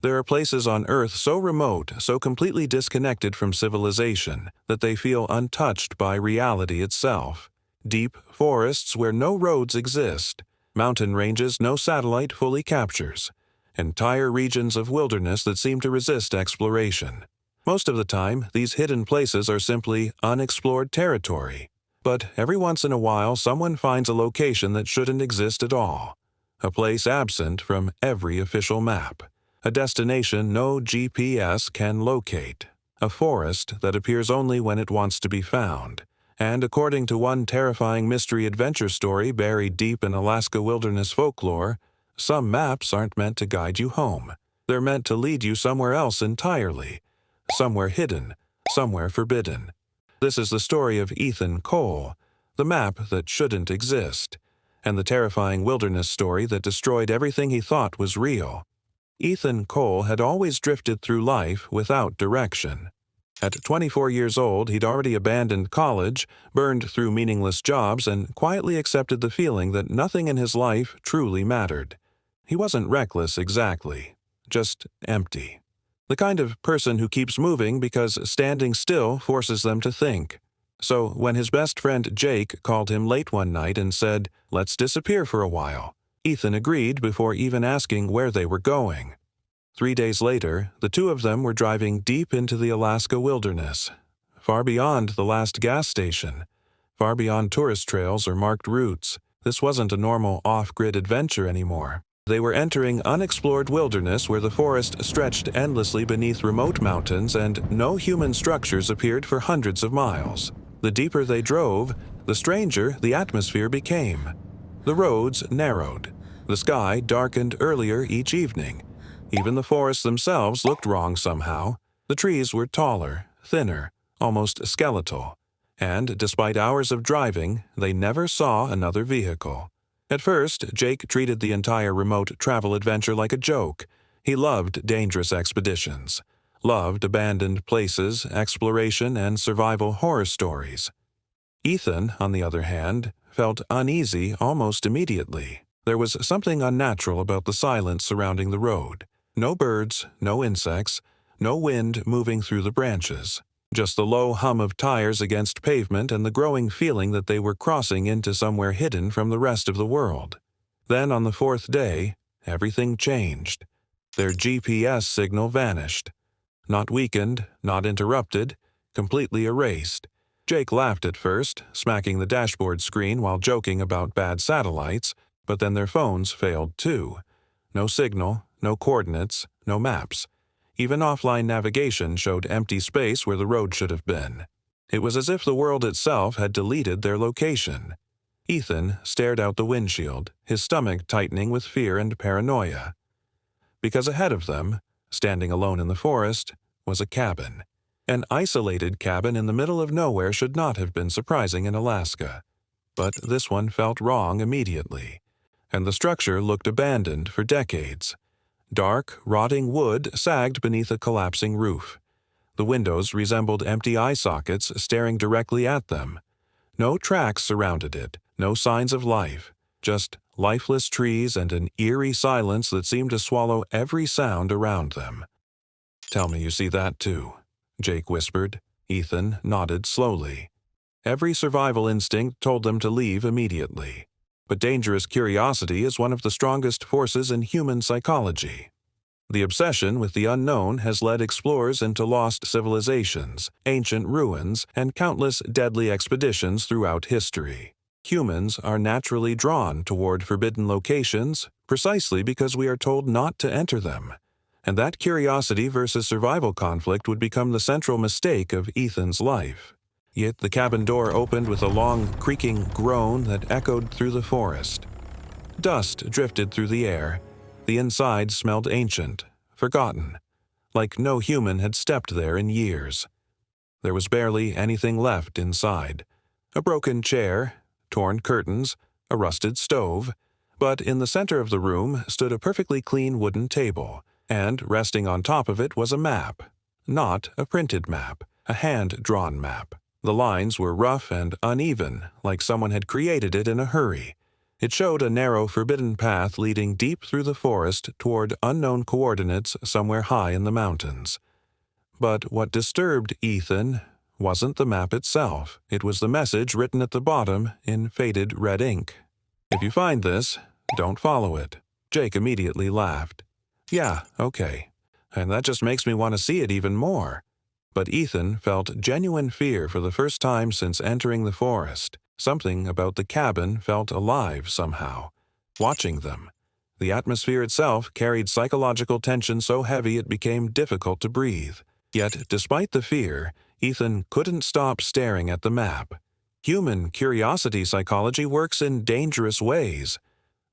There are places on Earth so remote, so completely disconnected from civilization, that they feel untouched by reality itself. Deep forests where no roads exist, mountain ranges no satellite fully captures, entire regions of wilderness that seem to resist exploration. Most of the time, these hidden places are simply unexplored territory. But every once in a while, someone finds a location that shouldn't exist at all. A place absent from every official map. A destination no GPS can locate. A forest that appears only when it wants to be found. And according to one terrifying mystery adventure story buried deep in Alaska wilderness folklore, some maps aren't meant to guide you home. They're meant to lead you somewhere else entirely. Somewhere hidden, somewhere forbidden. This is the story of Ethan Cole, the map that shouldn't exist, and the terrifying wilderness story that destroyed everything he thought was real. Ethan Cole had always drifted through life without direction. At 24 years old, he'd already abandoned college, burned through meaningless jobs, and quietly accepted the feeling that nothing in his life truly mattered. He wasn't reckless exactly, just empty. The kind of person who keeps moving because standing still forces them to think. So when his best friend Jake called him late one night and said, "Let's disappear for a while," Ethan agreed before even asking where they were going. 3 days later, the two of them were driving deep into the Alaska wilderness, far beyond the last gas station, far beyond tourist trails or marked routes. This wasn't a normal off-grid adventure anymore. They were entering unexplored wilderness where the forest stretched endlessly beneath remote mountains and no human structures appeared for hundreds of miles. The deeper they drove, the stranger the atmosphere became. The roads narrowed. The sky darkened earlier each evening. Even the forests themselves looked wrong somehow. The trees were taller, thinner, almost skeletal. And despite hours of driving, they never saw another vehicle. At first, Jake treated the entire remote travel adventure like a joke. He loved dangerous expeditions, loved abandoned places, exploration, and survival horror stories. Ethan, on the other hand, felt uneasy almost immediately. There was something unnatural about the silence surrounding the road. No birds, no insects, no wind moving through the branches. Just the low hum of tires against pavement and the growing feeling that they were crossing into somewhere hidden from the rest of the world. Then on the fourth day, everything changed. Their GPS signal vanished. Not weakened, not interrupted, completely erased. Jake laughed at first, smacking the dashboard screen while joking about bad satellites, but then their phones failed too. No signal, no coordinates, no maps. Even offline navigation showed empty space where the road should have been. It was as if the world itself had deleted their location. Ethan stared out the windshield, his stomach tightening with fear and paranoia. Because ahead of them, standing alone in the forest, was a cabin. An isolated cabin in the middle of nowhere should not have been surprising in Alaska. But this one felt wrong immediately, and the structure looked abandoned for decades. Dark, rotting wood sagged beneath a collapsing roof. The windows resembled empty eye sockets staring directly at them. No tracks surrounded it, no signs of life, just lifeless trees and an eerie silence that seemed to swallow every sound around them. "Tell me you see that too," Jake whispered. Ethan nodded slowly. Every survival instinct told them to leave immediately. But dangerous curiosity is one of the strongest forces in human psychology. The obsession with the unknown has led explorers into lost civilizations, ancient ruins, and countless deadly expeditions throughout history. Humans are naturally drawn toward forbidden locations precisely because we are told not to enter them. And that curiosity versus survival conflict would become the central mistake of Ethan's life. Yet the cabin door opened with a long, creaking groan that echoed through the forest. Dust drifted through the air. The inside smelled ancient, forgotten, like no human had stepped there in years. There was barely anything left inside. A broken chair, torn curtains, a rusted stove. But in the center of the room stood a perfectly clean wooden table, and resting on top of it was a map. Not a printed map, a hand-drawn map. The lines were rough and uneven, like someone had created it in a hurry. It showed a narrow, forbidden path leading deep through the forest toward unknown coordinates somewhere high in the mountains. But what disturbed Ethan wasn't the map itself. It was the message written at the bottom in faded red ink. "If you find this, don't follow it." Jake immediately laughed. "Yeah, okay. And that just makes me want to see it even more." But Ethan felt genuine fear for the first time since entering the forest. Something about the cabin felt alive somehow, watching them. The atmosphere itself carried psychological tension so heavy it became difficult to breathe. Yet, despite the fear, Ethan couldn't stop staring at the map. Human curiosity psychology works in dangerous ways.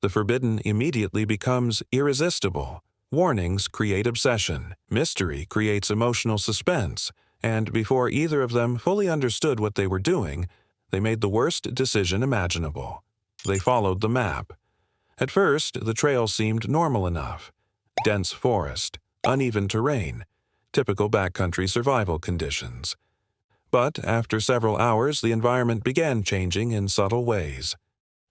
The forbidden immediately becomes irresistible. Warnings create obsession. Mystery creates emotional suspense. And before either of them fully understood what they were doing, they made the worst decision imaginable. They followed the map. At first, the trail seemed normal enough. Dense forest, uneven terrain, typical backcountry survival conditions. But after several hours, the environment began changing in subtle ways.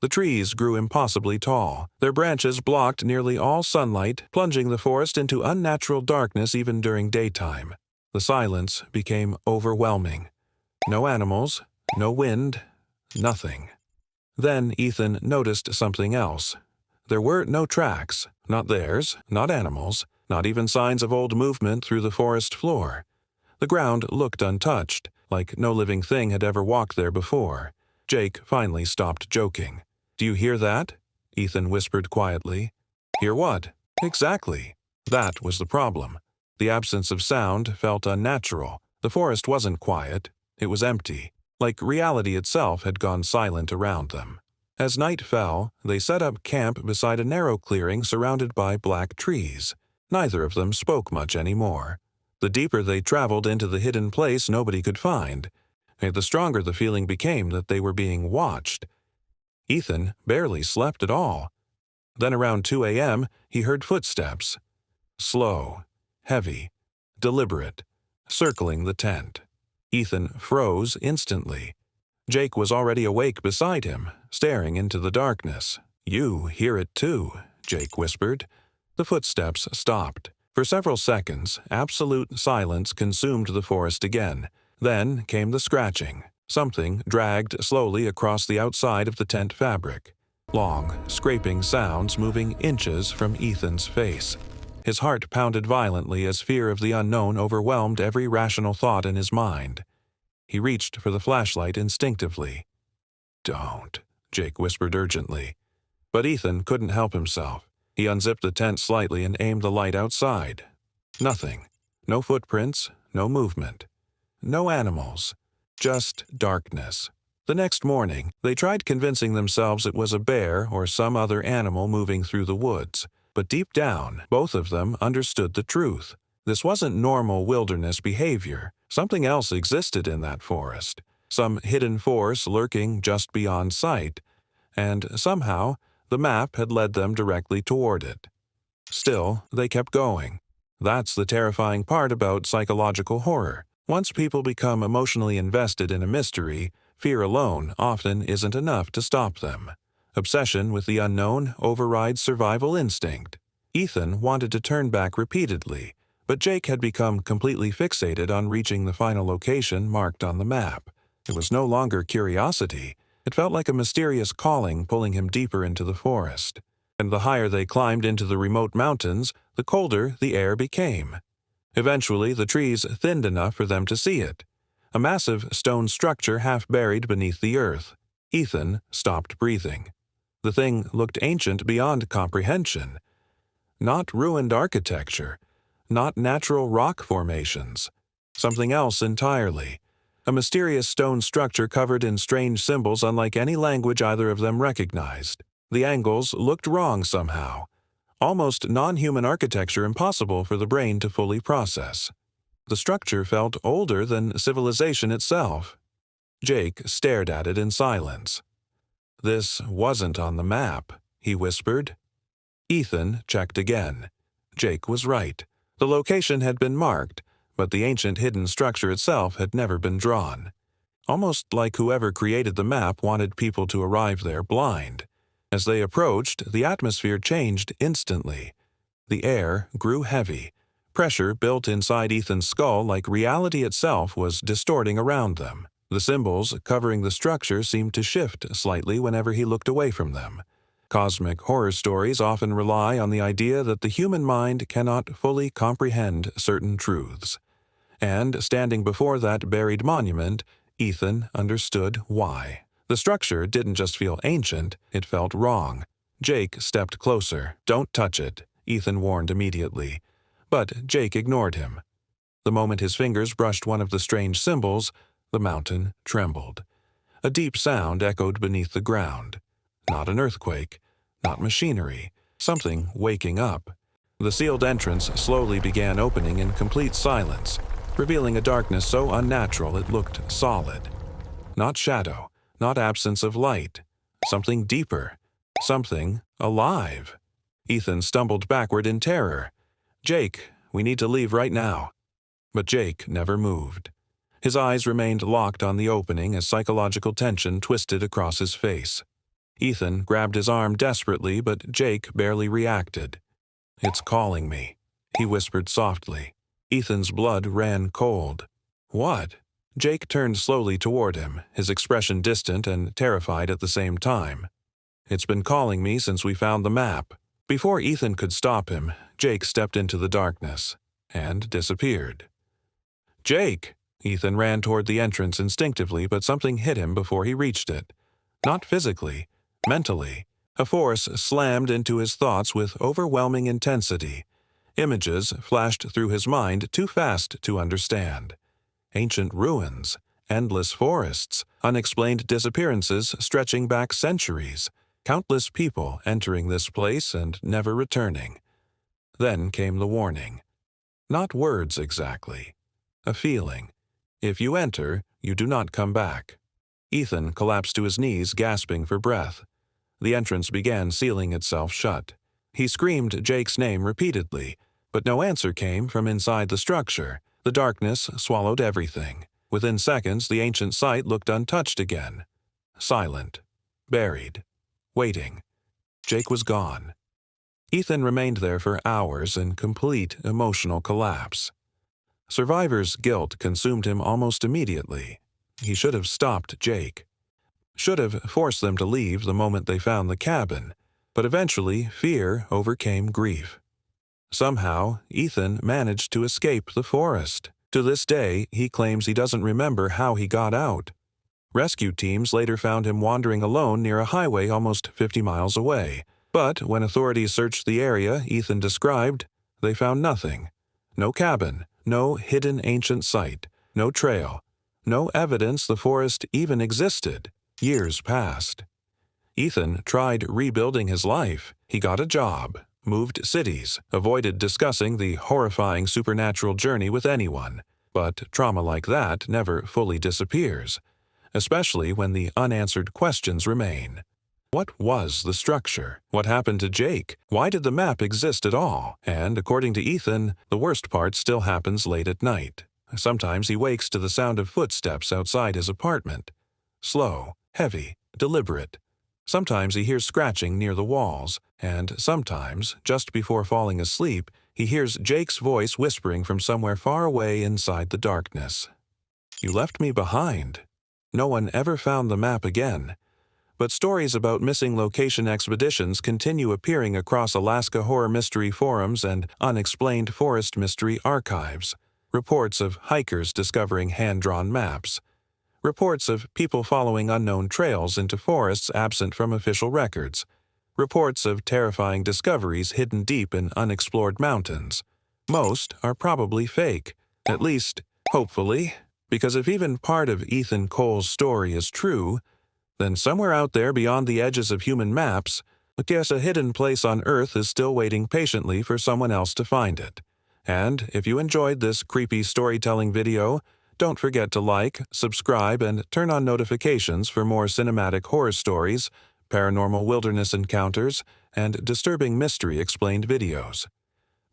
The trees grew impossibly tall. Their branches blocked nearly all sunlight, plunging the forest into unnatural darkness even during daytime. The silence became overwhelming. No animals, no wind, nothing. Then Ethan noticed something else. There were no tracks, not theirs, not animals, not even signs of old movement through the forest floor. The ground looked untouched, like no living thing had ever walked there before. Jake finally stopped joking. "Do you hear that?" Ethan whispered quietly. "Hear what?" "Exactly." That was the problem. The absence of sound felt unnatural. The forest wasn't quiet. It was empty, like reality itself had gone silent around them. As night fell, they set up camp beside a narrow clearing surrounded by black trees. Neither of them spoke much anymore. The deeper they traveled into the hidden place nobody could find, and the stronger the feeling became that they were being watched. Ethan barely slept at all. Then around 2 a.m., he heard footsteps. Slow, heavy, deliberate, circling the tent. Ethan froze instantly. Jake was already awake beside him, staring into the darkness. "You hear it too," Jake whispered. The footsteps stopped. For several seconds, absolute silence consumed the forest again. Then came the scratching. Something dragged slowly across the outside of the tent fabric. Long, scraping sounds moving inches from Ethan's face. His heart pounded violently as fear of the unknown overwhelmed every rational thought in his mind. He reached for the flashlight instinctively. "Don't," Jake whispered urgently. But Ethan couldn't help himself. He unzipped the tent slightly and aimed the light outside. Nothing. No footprints, no movement. No animals. Just darkness. The next morning, they tried convincing themselves it was a bear or some other animal moving through the woods. But deep down, both of them understood the truth. This wasn't normal wilderness behavior. Something else existed in that forest. Some hidden force lurking just beyond sight. And somehow, the map had led them directly toward it. Still, they kept going. That's the terrifying part about psychological horror. Once people become emotionally invested in a mystery, fear alone often isn't enough to stop them. Obsession with the unknown overrides survival instinct. Ethan wanted to turn back repeatedly, but Jake had become completely fixated on reaching the final location marked on the map. It was no longer curiosity. It felt like a mysterious calling pulling him deeper into the forest. And the higher they climbed into the remote mountains, the colder the air became. Eventually, the trees thinned enough for them to see it. A massive stone structure half buried beneath the earth. Ethan stopped breathing. The thing looked ancient beyond comprehension. Not ruined architecture. Not natural rock formations. Something else entirely. A mysterious stone structure covered in strange symbols unlike any language either of them recognized. The angles looked wrong somehow. Almost non-human architecture impossible for the brain to fully process. The structure felt older than civilization itself. Jake stared at it in silence. "This wasn't on the map," he whispered. Ethan checked again. Jake was right. The location had been marked, but the ancient hidden structure itself had never been drawn. Almost like whoever created the map wanted people to arrive there blind. As they approached, the atmosphere changed instantly. The air grew heavy. Pressure built inside Ethan's skull like reality itself was distorting around them. The symbols covering the structure seemed to shift slightly whenever he looked away from them. Cosmic horror stories often rely on the idea that the human mind cannot fully comprehend certain truths. And standing before that buried monument, Ethan understood why. The structure didn't just feel ancient, it felt wrong. Jake stepped closer. "Don't touch it," Ethan warned immediately. But Jake ignored him. The moment his fingers brushed one of the strange symbols, the mountain trembled. A deep sound echoed beneath the ground. Not an earthquake, not machinery, something waking up. The sealed entrance slowly began opening in complete silence, revealing a darkness so unnatural it looked solid. Not shadow, not absence of light. Something deeper. Something alive. Ethan stumbled backward in terror. "Jake, we need to leave right now." But Jake never moved. His eyes remained locked on the opening as psychological tension twisted across his face. Ethan grabbed his arm desperately, but Jake barely reacted. "It's calling me," he whispered softly. Ethan's blood ran cold. "What?" Jake turned slowly toward him, his expression distant and terrified at the same time. "It's been calling me since we found the map." Before Ethan could stop him, Jake stepped into the darkness and disappeared. "Jake!" Ethan ran toward the entrance instinctively, but something hit him before he reached it. Not physically, mentally. A force slammed into his thoughts with overwhelming intensity. Images flashed through his mind too fast to understand. Ancient ruins, endless forests, unexplained disappearances stretching back centuries, countless people entering this place and never returning. Then came the warning. Not words exactly. A feeling. If you enter, you do not come back. Ethan collapsed to his knees, gasping for breath. The entrance began sealing itself shut. He screamed Jake's name repeatedly, but no answer came from inside the structure. The darkness swallowed everything. Within seconds, the ancient site looked untouched again. Silent. Buried. Waiting. Jake was gone. Ethan remained there for hours in complete emotional collapse. Survivor's guilt consumed him almost immediately. He should have stopped Jake. Should have forced them to leave the moment they found the cabin, but eventually fear overcame grief. Somehow, Ethan managed to escape the forest. To this day, he claims he doesn't remember how he got out. Rescue teams later found him wandering alone near a highway almost 50 miles away. But when authorities searched the area Ethan described, they found nothing. No cabin, no hidden ancient site, no trail, no evidence the forest even existed. Years passed. Ethan tried rebuilding his life. He got a job, moved cities, avoided discussing the horrifying supernatural journey with anyone. But trauma like that never fully disappears, especially when the unanswered questions remain. What was the structure? What happened to Jake? Why did the map exist at all? And according to Ethan, the worst part still happens late at night. Sometimes he wakes to the sound of footsteps outside his apartment. Slow, heavy, deliberate. Sometimes he hears scratching near the walls, and sometimes, just before falling asleep, he hears Jake's voice whispering from somewhere far away inside the darkness. "You left me behind." No one ever found the map again. But stories about missing location expeditions continue appearing across Alaska horror mystery forums and unexplained forest mystery archives. Reports of hikers discovering hand-drawn maps. Reports of people following unknown trails into forests absent from official records. Reports of terrifying discoveries hidden deep in unexplored mountains. Most are probably fake, at least, hopefully, because if even part of Ethan Cole's story is true, then somewhere out there beyond the edges of human maps, I guess a hidden place on Earth is still waiting patiently for someone else to find it. And if you enjoyed this creepy storytelling video, don't forget to like, subscribe, and turn on notifications for more cinematic horror stories, paranormal wilderness encounters, and disturbing mystery explained videos.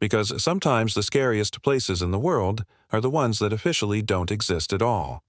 Because sometimes the scariest places in the world are the ones that officially don't exist at all.